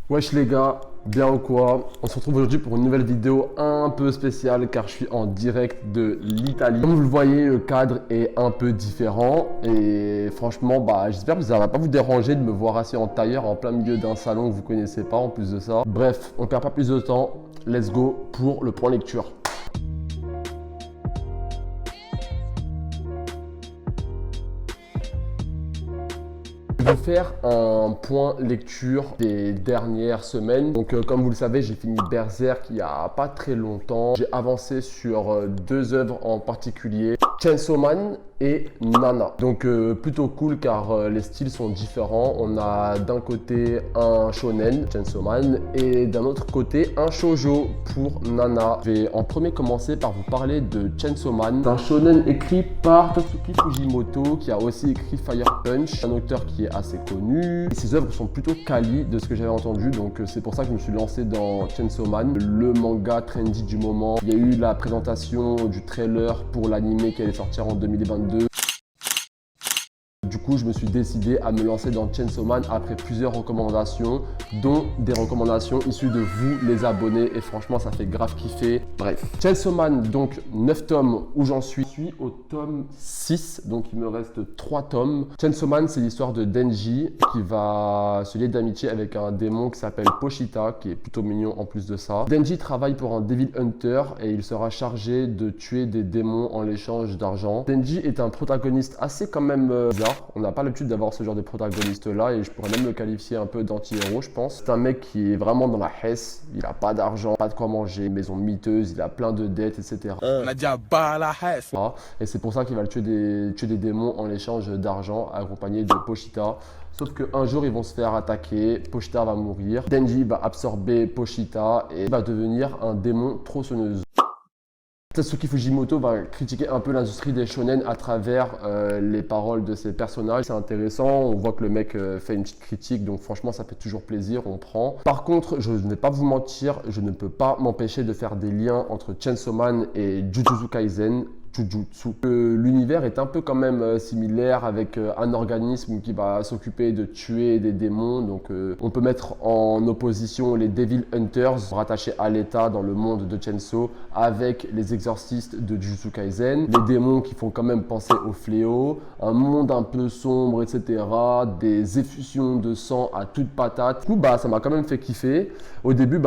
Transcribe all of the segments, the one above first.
Wesh les gars, bien ou quoi? On se retrouve aujourd'hui pour une nouvelle vidéo un peu spéciale car je suis en direct de l'Italie. Comme vous le voyez, le cadre est un peu différent et franchement, j'espère que ça ne va pas vous déranger de me voir assis en tailleur en plein milieu d'un salon que vous connaissez pas en plus de ça. Bref, on ne perd pas plus de temps, let's go pour le point lecture. Je vais faire un point lecture des dernières semaines. Donc comme vous le savez, j'ai fini Berserk il n'y a pas très longtemps. J'ai avancé sur deux œuvres en particulier, Chainsaw Man et Nana. Donc plutôt cool car les styles sont différents. On a d'un côté un shonen, Chainsaw Man, et d'un autre côté un shoujo pour Nana. Je vais en premier commencer par vous parler de Chainsaw Man. C'est un shonen écrit par Tatsuki Fujimoto qui a aussi écrit Fire Punch, un auteur qui est assez connu. Et ses œuvres sont plutôt quali de ce que j'avais entendu, donc c'est pour ça que je me suis lancé dans Chainsaw Man, le manga trendy du moment. Il y a eu la présentation du trailer pour l'anime qui allait sortir en 2022. Du coup, je me suis décidé à me lancer dans Chainsaw Man après plusieurs recommandations, dont des recommandations issues de vous, les abonnés, et franchement, ça fait grave kiffer. Bref, Chainsaw Man, donc 9 tomes où j'en suis. Je suis au tome 6, donc il me reste 3 tomes. Chainsaw Man, c'est l'histoire de Denji qui va se lier d'amitié avec un démon qui s'appelle Pochita, qui est plutôt mignon en plus de ça. Denji travaille pour un Devil Hunter et il sera chargé de tuer des démons en l'échange d'argent. Denji est un protagoniste assez quand même bizarre. On n'a pas l'habitude d'avoir ce genre de protagoniste là et je pourrais même le qualifier un peu d'anti-héros, je pense. C'est un mec qui est vraiment dans la hesse, il a pas d'argent, pas de quoi manger, une maison miteuse, il a plein de dettes, etc. On a dit à bas la hesse. Et c'est pour ça qu'il va tuer des démons en échange d'argent, accompagné de Pochita. Sauf qu'un jour, ils vont se faire attaquer, Pochita va mourir, Denji va absorber Pochita et va devenir un démon tronçonneuse. Tatsuki Fujimoto va critiquer un peu l'industrie des shonen à travers les paroles de ses personnages. C'est intéressant, on voit que le mec fait une petite critique, donc franchement ça fait toujours plaisir, on prend. Par contre, je ne vais pas vous mentir, je ne peux pas m'empêcher de faire des liens entre Chainsaw Man et Jujutsu Kaisen. L'univers est un peu quand même similaire avec un organisme qui va s'occuper de tuer des démons. Donc on peut mettre en opposition les Devil Hunters rattachés à l'État dans le monde de Chainsaw avec les exorcistes de Jujutsu Kaisen. Les démons qui font quand même penser au fléau, un monde un peu sombre, etc. Des effusions de sang à toute patate. Du coup, ça m'a quand même fait kiffer. Au début,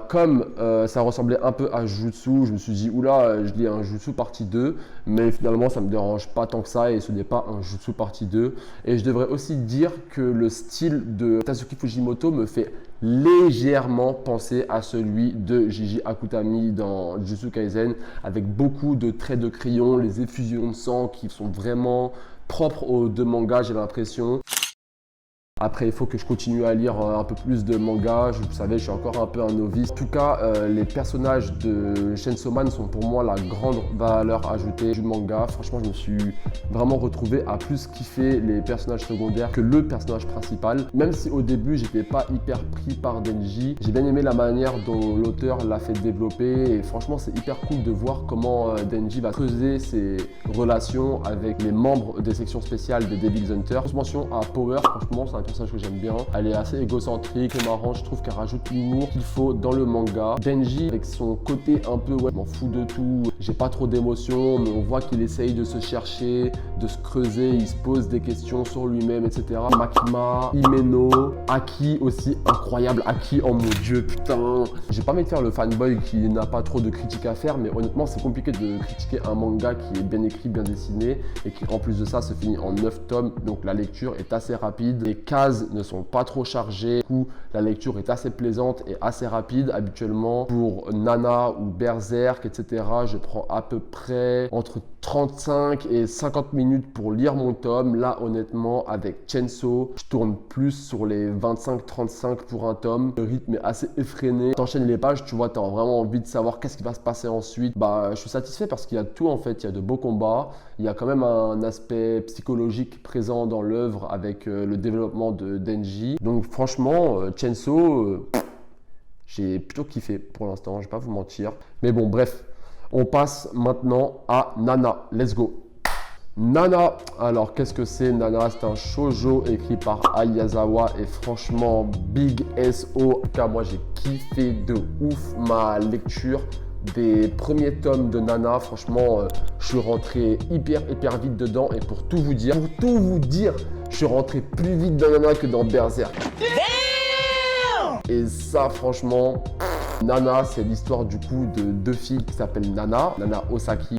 comme ça ressemblait un peu à Jujutsu, je me suis dit, oula, je lis un Jujutsu partie 2. Mais finalement ça me dérange pas tant que ça et ce n'est pas un Jujutsu partie 2. Et je devrais aussi dire que le style de Tatsuki Fujimoto me fait légèrement penser à celui de Jiji Akutami dans Jujutsu Kaisen, avec beaucoup de traits de crayon, les effusions de sang qui sont vraiment propres aux deux mangas, j'ai l'impression. Après, il faut que je continue à lire un peu plus de manga. Vous savez, je suis encore un peu un novice. En tout cas, les personnages de Chainsaw Man sont pour moi la grande valeur ajoutée du manga. Franchement, je me suis vraiment retrouvé à plus kiffer les personnages secondaires que le personnage principal. Même si au début, j'étais pas hyper pris par Denji, j'ai bien aimé la manière dont l'auteur l'a fait développer. Et franchement, c'est hyper cool de voir comment Denji va creuser ses relations avec les membres des sections spéciales des Devil Hunters. Grosse mention à Power, franchement, c'est un personnage que j'aime bien. Elle est assez égocentrique et marrante, je trouve qu'elle rajoute l'humour qu'il faut dans le manga. Denji avec son côté un peu je m'en fous de tout, j'ai pas trop d'émotions, mais on voit qu'il essaye de se chercher, de se creuser, il se pose des questions sur lui-même, etc. Makima, Himeno, Aki aussi, incroyable Aki, oh mon dieu, putain. J'ai pas envie de faire le fanboy qui n'a pas trop de critiques à faire, mais honnêtement c'est compliqué de critiquer un manga qui est bien écrit, bien dessiné et qui en plus de ça se finit en 9 tomes, donc la lecture est assez rapide. Les cases ne sont pas trop chargées, du coup la lecture est assez plaisante et assez rapide. Habituellement pour Nana ou Berserk, etc., je prends à peu près entre 35 et 50 minutes pour lire mon tome. Là honnêtement avec Chainsaw, je tourne plus sur les 25-35 pour un tome. Le rythme est assez effréné. T'enchaînes les pages, tu vois, t'as vraiment envie de savoir qu'est-ce qui va se passer ensuite. Je suis satisfait parce qu'il y a tout en fait, il y a de beaux combats, il y a quand même un aspect psychologique présent dans l'œuvre avec le développement de Denji. Donc franchement, Chainsaw, j'ai plutôt kiffé pour l'instant, je vais pas vous mentir. Mais bon, bref, on passe maintenant à Nana. Let's go. Nana, alors qu'est-ce que c'est Nana? C'est un shoujo écrit par Ayazawa et franchement, big SO. Car moi j'ai kiffé de ouf ma lecture des premiers tomes de Nana. Franchement, je suis rentré hyper vite dedans et pour tout vous dire, je suis rentré plus vite dans Nana que dans Berserk. Et ça franchement, Nana c'est l'histoire du coup de deux filles qui s'appellent Nana Osaki,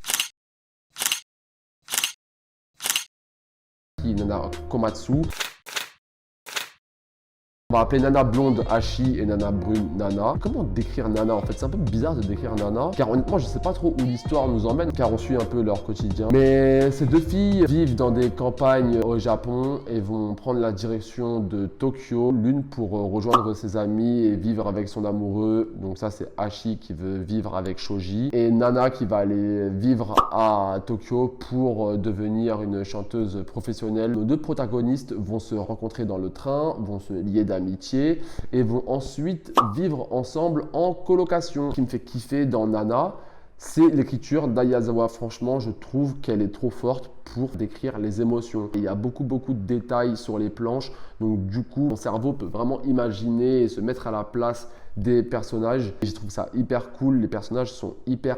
Nana Komatsu. On va appeler Nana blonde Hachi et Nana brune Nana. Comment décrire Nana en fait? C'est un peu bizarre de décrire Nana, car honnêtement je sais pas trop où l'histoire nous emmène, car on suit un peu leur quotidien. Mais ces deux filles vivent dans des campagnes au Japon et vont prendre la direction de Tokyo, l'une pour rejoindre ses amis et vivre avec son amoureux. Donc ça c'est Hachi qui veut vivre avec Shoji, et Nana qui va aller vivre à Tokyo pour devenir une chanteuse professionnelle. Nos deux protagonistes vont se rencontrer dans le train, vont se lier d'amitié et vont ensuite vivre ensemble en colocation. Ce qui me fait kiffer dans Nana, c'est l'écriture d'Ayazawa. Franchement, je trouve qu'elle est trop forte pour décrire les émotions. Et il y a beaucoup de détails sur les planches, donc du coup, mon cerveau peut vraiment imaginer et se mettre à la place des personnages. Et je trouve ça hyper cool. Les personnages sont hyper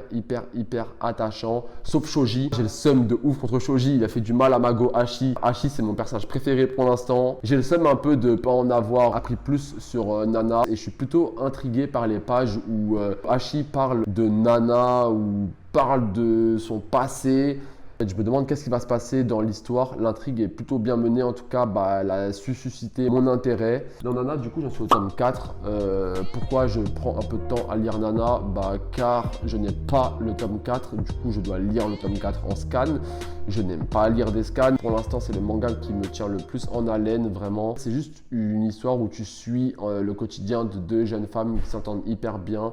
attachants, sauf Shoji. J'ai le seum de ouf contre Shoji. Il a fait du mal à Mago Hachi. Hachi, c'est mon personnage préféré pour l'instant. J'ai le seum un peu de ne pas en avoir appris plus sur Nana. Et je suis plutôt intrigué par les pages où Hachi parle de Nana ou parle de son passé. Je me demande qu'est-ce qui va se passer dans l'histoire. L'intrigue est plutôt bien menée, en tout cas, elle a su susciter mon intérêt. Dans Nana, du coup, j'en suis au tome 4. Pourquoi je prends un peu de temps à lire Nana? Car je n'ai pas le tome 4. Du coup, je dois lire le tome 4 en scan. Je n'aime pas lire des scans. Pour l'instant, c'est le manga qui me tient le plus en haleine, vraiment. C'est juste une histoire où tu suis le quotidien de deux jeunes femmes qui s'entendent hyper bien.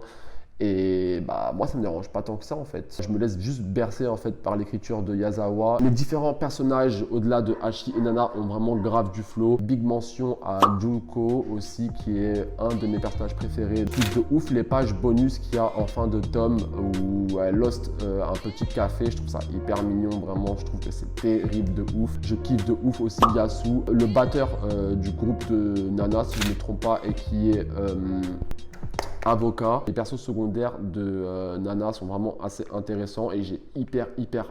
Et moi ça me dérange pas tant que ça en fait. Je me laisse juste bercer en fait par l'écriture de Yazawa. Les différents personnages au-delà de Hachi et Nana ont vraiment grave du flow. Big mention à Junko aussi, qui est un de mes personnages préférés. Plus de ouf les pages bonus qu'il y a en fin de tome où elle lost un petit café. Je trouve ça hyper mignon, vraiment. Je trouve que c'est terrible de ouf. Je kiffe de ouf aussi Yasu, le batteur du groupe de Nana si je ne me trompe pas, et qui est avocat. Les persos secondaires de Nana sont vraiment assez intéressants et j'ai hyper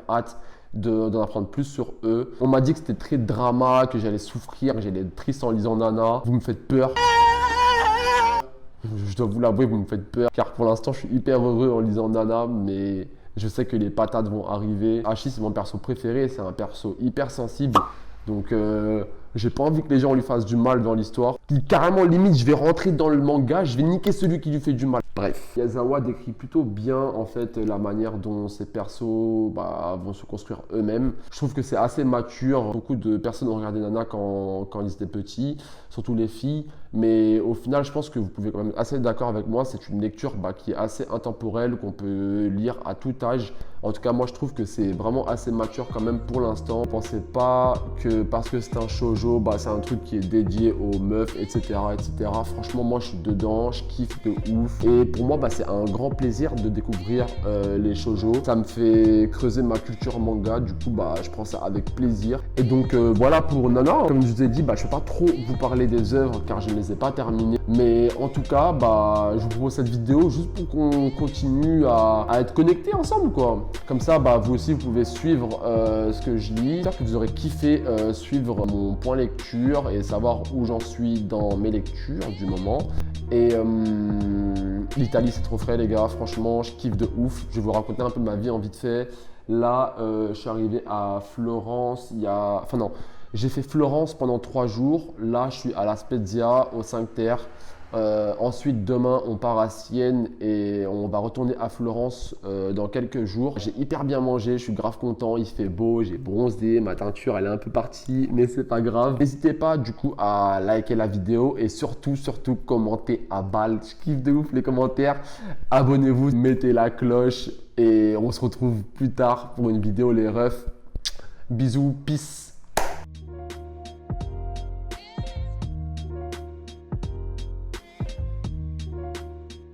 hâte d'en apprendre plus sur eux. On m'a dit que c'était très drama, que j'allais souffrir, que j'allais être triste en lisant Nana. Vous me faites peur. Je dois vous l'avouer, vous me faites peur, car pour l'instant je suis hyper heureux en lisant Nana, mais je sais que les patates vont arriver. Hachi c'est mon perso préféré, c'est un perso hyper sensible. Donc j'ai pas envie que les gens lui fassent du mal dans l'histoire. Carrément limite je vais rentrer dans le manga, je vais niquer celui qui lui fait du mal. Bref, Yazawa décrit plutôt bien en fait la manière dont ces persos vont se construire eux-mêmes. Je trouve que c'est assez mature. Beaucoup de personnes ont regardé Nana quand ils étaient petits, surtout les filles. Mais au final, je pense que vous pouvez quand même assez être d'accord avec moi. C'est une lecture qui est assez intemporelle, qu'on peut lire à tout âge. En tout cas, moi, je trouve que c'est vraiment assez mature quand même pour l'instant. Ne pensez pas que parce que c'est un shoujo, c'est un truc qui est dédié aux meufs, etc., etc. Franchement, moi, je suis dedans, je kiffe de ouf. Et pour moi, c'est un grand plaisir de découvrir les shoujo. Ça me fait creuser ma culture manga. Du coup, je prends ça avec plaisir. Et donc, voilà pour Nana. Comme je vous ai dit, je ne vais pas trop vous parler des œuvres car je ne les ai pas terminées. Mais en tout cas, je vous propose cette vidéo juste pour qu'on continue à être connectés ensemble, quoi. Comme ça, vous aussi, vous pouvez suivre ce que je lis. J'espère que vous aurez kiffé suivre mon point lecture et savoir où j'en suis dans mes lectures du moment. Et l'Italie, c'est trop frais, les gars. Franchement, je kiffe de ouf. Je vais vous raconter un peu ma vie en vite fait. Là, je suis arrivé à Florence j'ai fait Florence pendant 3 jours. Là, je suis à La Spezia, au 5 Terre. Ensuite, demain, on part à Sienne et on va retourner à Florence dans quelques jours. J'ai hyper bien mangé, je suis grave content, il fait beau, j'ai bronzé, ma teinture elle est un peu partie, mais c'est pas grave. N'hésitez pas du coup à liker la vidéo et surtout commenter à balle. Je kiffe de ouf les commentaires. Abonnez-vous, mettez la cloche et on se retrouve plus tard pour une vidéo les refs. Bisous, peace.